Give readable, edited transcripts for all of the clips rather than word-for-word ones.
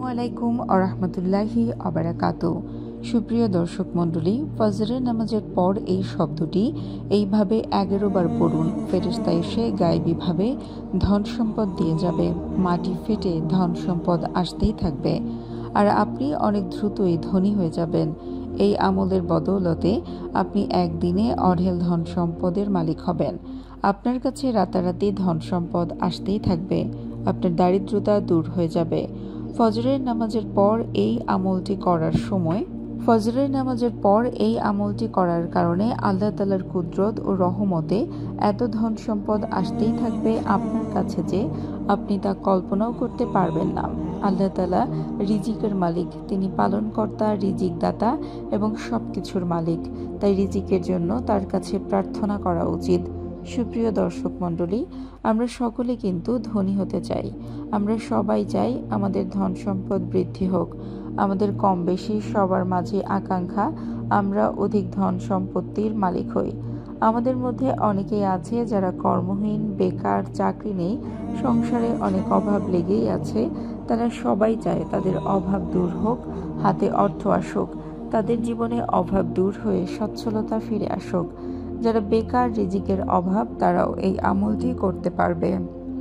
ওয়ালাইকুম আরহামতুল্লাহি আবারাকাতু। সুপ্রিয় দর্শক মণ্ডলী, ফজরের নামাজের পর এই শব্দটি এইভাবে 11 বার পড়ুন। ফেরেশতা এসে গায়েবীভাবে ধন সম্পদ দিয়ে যাবে, মাটি ফেটে ধন সম্পদ আসতেই থাকবে, আর আপনি অনেক দ্রুতই ধনী হয়ে যাবেন। এই আমলের বদৌলতে আপনি একদিনে অঢেল ধন সম্পদের মালিক হবেন। আপনার কাছে রাতারাতি ধন সম্পদ আসতেই থাকবে, আপনার দারিদ্রতা দূর হয়ে যাবে। ফজরের নামাজের পর এই আমলটি করার কারণে আল্লাহ তাআলার কুদরত ও রহমতে এত ধন সম্পদ আসতেই থাকবে আপনার কাছে যে আপনি তা কল্পনাও করতে পারবেন না। আল্লাহ তাআলা রিজিকের মালিক, তিনি পালনকর্তা, রিজিক দাতা এবং সবকিছুর মালিক। তাই রিজিকের জন্য তার কাছে প্রার্থনা করা উচিত। সুপ্রিয় দর্শক মণ্ডলী, আমরা সকলে কিন্তু ধনী হতে চাই। আমরা সবাই চাই আমাদের ধন সম্পদ বৃদ্ধি হোক। আমাদের কম বেশি সবার মাঝে আকাঙ্ক্ষা আমরা অধিক ধন সম্পত্তির মালিক হই। আমাদের মধ্যে অনেকেই আছে যারা কর্মহীন, বেকার, চাকরি নেই, সংসারে অনেক অভাব লেগেই আছে। তারা সবাই চায় তাদের অভাব দূর হোক, হাতে অর্থ আসুক, তাদের জীবনে অভাব দূর হয়ে সচ্ছলতা ফিরে আসুক। যারা বেকার, রিজিকের অভাব, তারাও এই আমলটি করতে পারবে।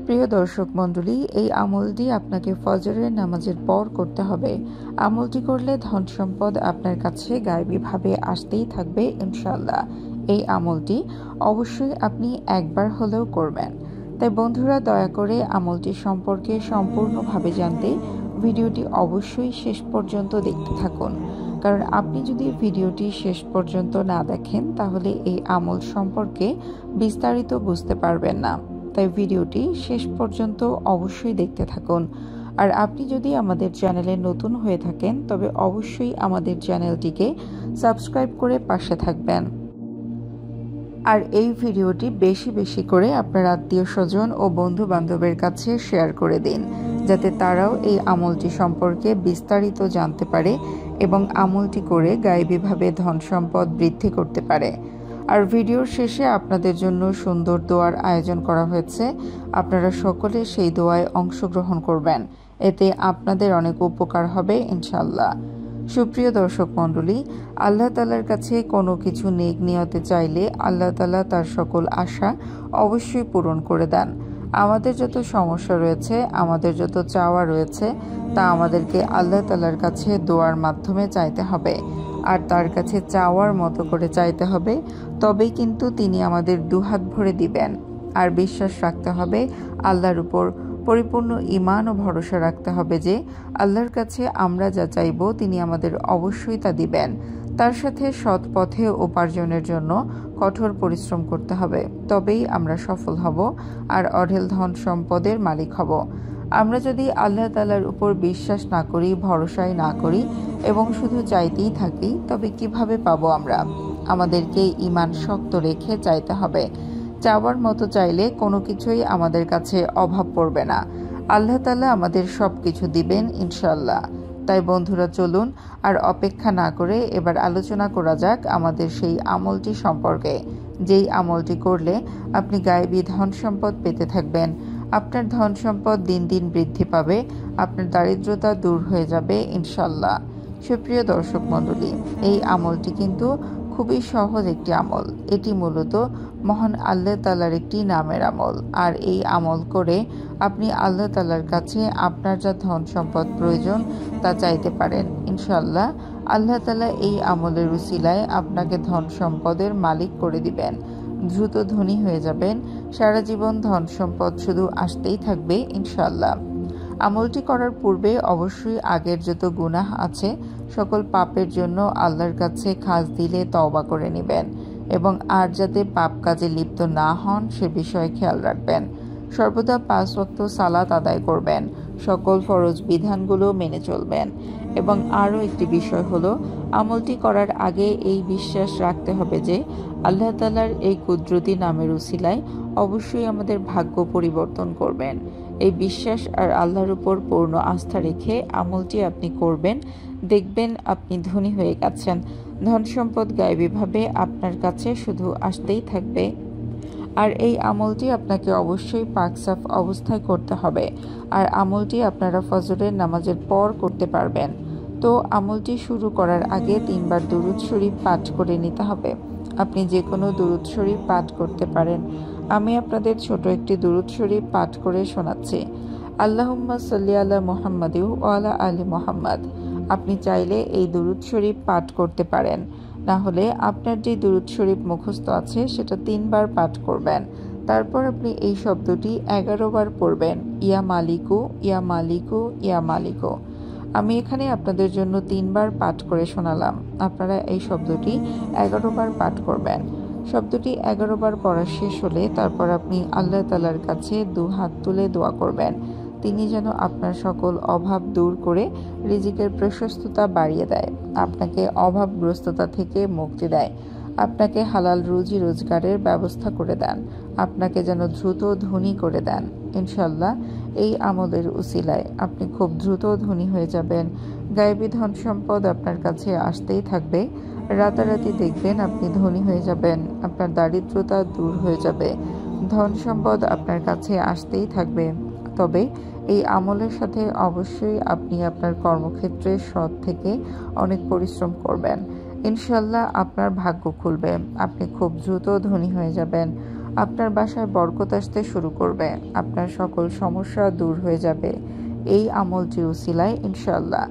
প্রিয় দর্শক মণ্ডলী, এই আমলটি আপনাকে ফজরের নামাজের পর করতে হবে। আমলটি করলে ধন সম্পদ আপনার কাছে গায়েবীভাবে আসতেই থাকবে ইনশাআল্লাহ। এই আমলটি অবশ্যই আপনি একবার হলেও করবেন। তাই বন্ধুরা, দয়া করে আমলটি সম্পর্কে সম্পূর্ণভাবে জানতে ভিডিওটি অবশ্যই শেষ পর্যন্ত দেখতে থাকুন। কারণ আপনি যদি ভিডিওটি শেষ পর্যন্ত না দেখেন তাহলে এই আমল সম্পর্কে বিস্তারিত বুঝতে পারবেন না। তাই ভিডিওটি শেষ পর্যন্ত অবশ্যই দেখতে থাকুন। আর আপনি যদি আমাদের চ্যানেলে নতুন হয়ে থাকেন তবে অবশ্যই আমাদের চ্যানেলটিকে সাবস্ক্রাইব করে পাশে থাকবেন। আর এই ভিডিওটি বেশি বেশি করে আপনার আত্মীয় স্বজন ও বন্ধু বান্ধবের কাছে শেয়ার করে দিন, যাতে তারাও এই আমলটি সম্পর্কে বিস্তারিত জানতে পারে এবং আমলটি করে গায়েবীভাবে ধন সম্পদ বৃদ্ধি করতে পারে। আর ভিডিওর শেষে আপনাদের জন্য সুন্দর দোয়ার আয়োজন করা হয়েছে। আপনারা সকলে সেই দোয়ায় অংশগ্রহণ করবেন, এতে আপনাদের অনেক উপকার হবে ইনশাআল্লাহ। সুপ্রিয় দর্শক মণ্ডলী, আল্লাহ তাআলার কাছে কোনো কিছু নেক নিয়তে চাইলে আল্লাহ তাআলা তার সকল আশা অবশ্যই পূরণ করে দেন। আমাদের যত সমস্যা রয়েছে, আমাদের যত চাওয়া রয়েছে, তা আমাদেরকে আল্লাহ তাআলার কাছে দোয়ার মাধ্যমে চাইতে হবে, আর তার কাছে চাওয়ার মতো করে চাইতে হবে। তবেই কিন্তু তিনি আমাদের দুহাত ভরে দিবেন। আর বিশ্বাস রাখতে হবে আল্লাহর উপর, পরিপূর্ণ ঈমান ও ভরসা রাখতে হবে যে আল্লাহর কাছে আমরা যা চাইব তিনি আমাদের অবশ্যই তা দিবেন। তার সাথে সৎ পথে উপার্জনের জন্য কঠোর পরিশ্রম করতে হবে, তবেই আমরা সফল হব আর অঢেল ধন সম্পদের মালিক হব। আমরা যদি আল্লাহ তাআলার উপর বিশ্বাস না করি, ভরসাই না করি এবং শুধু চাইতেই থাকি, তবে কিভাবে পাবো আমরা? আমাদেরকে ঈমান শক্ত রেখে চাইতে হবে। চাওয়ার মতো চাইলে কোনো কিছুই আমাদের কাছে অভাব পড়বে না। আল্লাহ তাআলা আমাদের সব কিছু দিবেন ইনশাআল্লাহ। তাই বন্ধুরা, চলুন আর অপেক্ষা না করে এবার আলোচনা করা যাক আমাদের সেই আমলটি সম্পর্কে, যেই আমলটি করলে আপনি গায়েবী ধন সম্পদ পেতে থাকবেন। আপনার ধন সম্পদ দিন দিন বৃদ্ধি পাবে, আপনার দারিদ্রতা দূর হয়ে যাবে ইনশাআল্লাহ। সুপ্রিয় দর্শক মণ্ডলী, এই আমলটি কিন্তু খুবই সহজ একটি আমল। এটি মূলত মহান আল্লাহ তাআলার একটি নামের আমল। আর এই আমল করে আপনি আল্লাহ তাআলার কাছে আপনার যা ধন সম্পদ প্রয়োজন তা চাইতে পারেন ইনশাআল্লাহ। আল্লাহ তাআলা এই আমলের উসিলায় আপনাকে ধন সম্পদের মালিক করে দিবেন, দ্রুত ধনী হয়ে যাবেন। সারা জীবন ধন সম্পদ শুধু আসতেই থাকবে ইনশাআল্লাহ। আমলটি করার পূর্বে অবশ্যই আগের যত গুনাহ আছে সকল পাপের জন্য আল্লাহর কাছে খাস দিলে তওবা করে নেবেন এবং আর যাতে পাপ কাজে লিপ্ত না হন সে বিষয়ে খেয়াল রাখবেন। সর্বদা 5 ওয়াক্ত সালাত আদায় করবেন, সকল ফরজ বিধানগুলো মেনে চলবেন। এবং আরও একটি বিষয় হলো, আমলটি করার আগে এই বিশ্বাস রাখতে হবে যে আল্লাহ তাআলার এই কুদরতি নামের উসিলায় অবশ্যই আমাদের ভাগ্য পরিবর্তন করবেন। এই বিশ্বাস আর আল্লাহর উপর পূর্ণ আস্থা রেখে আমলটি আপনি করবেন, দেখবেন আপনি ধনী হয়ে গেছেন। ধন সম্পদ গায়েবীভাবে আপনার কাছে শুধু আসতেই থাকবে। আর এই আমলটি আপনাকে অবশ্যই পাক সাফ অবস্থায় করতে হবে। আর আমলটি আপনারা ফজরের নামাজের পর করতে পারবেন। তো আমলটি শুরু করার আগে 3 বার দুরূদ শরীফ পাঠ করে নিতে হবে। আপনি যে কোনো দুরূদ শরীফ পাঠ করতে পারেন। আমি আপনাদের ছোট একটি দুরূদ শরীফ পাঠ করে শোনাচ্ছি। আল্লাহুম্মা সাল্লি আলা মুহাম্মাদি ওয়া আলা আলি মুহাম্মাদ। আপনি চাইলে এই দুরূদ শরীফ পাঠ করতে পারেন, না হলে আপনার যে দুরূদ শরীফ মুখস্থ আছে সেটা 3 বার পাঠ করবেন। তারপর আপনি এই শব্দটি 11 বার পড়বেন, ইয়া মালিকু ইয়া মালিকু ইয়া মালিকু। আমি এখানে আপনাদের জন্য 3 বার পাঠ করে শোনালাম, আপনারা এই শব্দটি 11 বার পাঠ করবেন। শব্দটি 11 বার পড়া শেষ হলে তারপর আপনি আল্লাহ তাআলার কাছে 2 হাত তুলে দোয়া করবেন, তিনি যেন আপনার সকল অভাব দূর করে রিজিকের প্রশস্ততা বাড়িয়ে দেয়, আপনাকে অভাবগ্রস্ততা থেকে মুক্তি দেয়, আপনাকে হালাল রুজি রোজগারের ব্যবস্থা করে দেন, আপনাকে যেন দ্রুত ধনী করে দেন। ইনশাল্লাহ এই আমলের উসিলায় আপনি খুব দ্রুত ধনী হয়ে যাবেন। গায়েবী ধন সম্পদ আপনার কাছে আসতেই থাকবে। রাতারাতি দেখবেন আপনি ধনী হয়ে যাবেন, আপনার দারিদ্রতা দূর হয়ে যাবে, ধন সম্পদ আপনার কাছে আসতেই থাকবে। তবে এই আমলের সাথে অবশ্যই আপনি আপনার কর্মক্ষেত্রে সৎ থেকে অনেক পরিশ্রম করবেন। ইনশাল্লাহ আপনার ভাগ্য খুলবে, আপনি খুব দ্রুত ধনী হয়ে যাবেন, আপনার বাসায় বরকত আসতে শুরু করবে, আপনার সকল সমস্যা দূর হয়ে যাবে এই আমলটির উসিলায় ইনশাল্লাহ।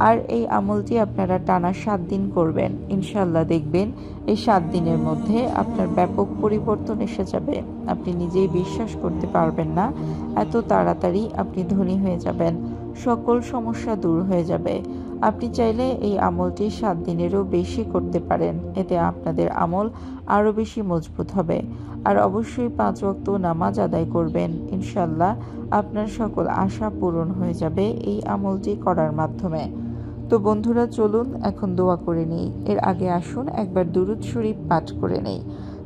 আর এই আমলটি আপনারা টানা 7 দিন করবেন। ইনশাল্লাহ দেখবেন এই 7 দিনের মধ্যে আপনার ব্যাপক পরিবর্তন এসে যাবে। আপনি নিজেই বিশ্বাস করতে পারবেন না, এত তাড়াতাড়ি আপনি ধনী হয়ে যাবেন, সকল সমস্যা দূর হয়ে যাবে। আপনি চাইলে এই আমলটি 7 দিনেরও বেশি করতে পারেন, এতে আপনাদের আমল আরও বেশি মজবুত হবে। আর অবশ্যই 5 ওয়াক্ত নামাজ আদায় করবেন। ইনশাল্লাহ আপনার সকল আশা পূরণ হয়ে যাবে এই আমলটি করার মাধ্যমে। তো বন্ধুরা চলুন এখন দোয়া করে নেই। এর আগে আসুন একবার দুরূদ শরীফ পাঠ করে নেই।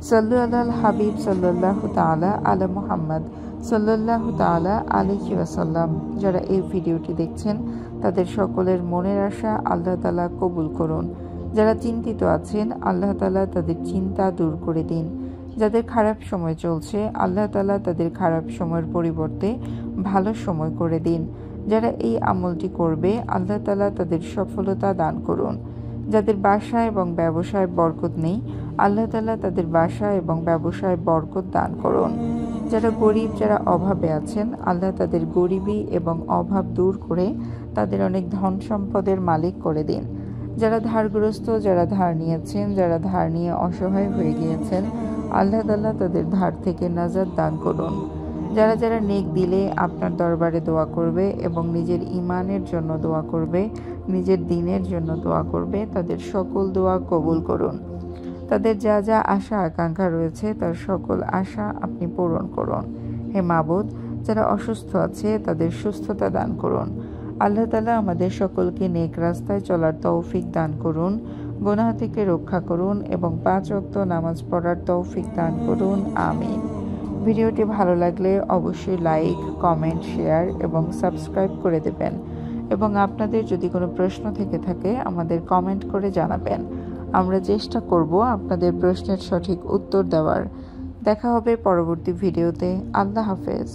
সাল্লু আলাল হাবিব সাল্লাল্লাহু তাআলা আলা মুহাম্মদ সাল্লাল্লাহু তাআলা আলাইহি ওয়াসাল্লাম। যারা এই ভিডিওটি দেখছেন তাদের সকলের মনের আশা আল্লাহ তাআলা কবুল করুন। যারা চিন্তিত আছেন আল্লাহ তাআলা তাদের চিন্তা দূর করে দিন। যাদের খারাপ সময় চলছে আল্লাহ তাআলা তাদের খারাপ সময়ের পরিবর্তে ভালো সময় করে দিন। যারা এই আমলটি করবে আল্লাহ তাআলা তাদের সফলতা দান করুন। যাদের বাসা এবং ব্যবসায় বরকত নেই আল্লাহ তাআলা তাদের বাসা এবং ব্যবসায় বরকত দান করুন। যারা গরিব, যারা অভাবে আছেন আল্লাহ তাদের গরিবী এবং অভাব দূর করে তাদের অনেক ধন সম্পদের মালিক করে দিন। যারা ধারগ্রস্ত, যারা ধার নিয়েছেন, যারা ধার নিয়ে অসহায় হয়ে গিয়েছেন আল্লাহ তাআলা তাদের ধার থেকে নাজাত দান করুন। যারা যারা নেক দিলে আপনার দরবারে দোয়া করবে এবং নিজের ঈমানের জন্য দোয়া করবে, নিজের দ্বীনের জন্য দোয়া করবে, তাদের সকল দোয়া কবুল করুন। তাদের যা যা আশা আকাঙ্ক্ষা রয়েছে তার সকল আশা আপনি পূরণ করুন। হে মাবুদ, যারা অসুস্থ আছে তাদের সুস্থতা দান করুন। আল্লাহ তাআলা আমাদের সকলকে নেক রাস্তায় চলার তৌফিক দান করুন, গুনাহ থেকে রক্ষা করুন এবং 5 ওয়াক্ত নামাজ পড়ার তৌফিক দান করুন। আমিন। ভিডিওটি ভালো লাগলে অবশ্যই লাইক, কমেন্ট, শেয়ার এবং সাবস্ক্রাইব করে দেবেন এবং আপনাদের যদি কোনো প্রশ্ন থেকে থাকে আমাদের কমেন্ট করে জানাবেন। আমরা চেষ্টা করব আপনাদের প্রশ্নের সঠিক উত্তর দেওয়ার। দেখা হবে পরবর্তী ভিডিওতে। আল্লাহ হাফেজ।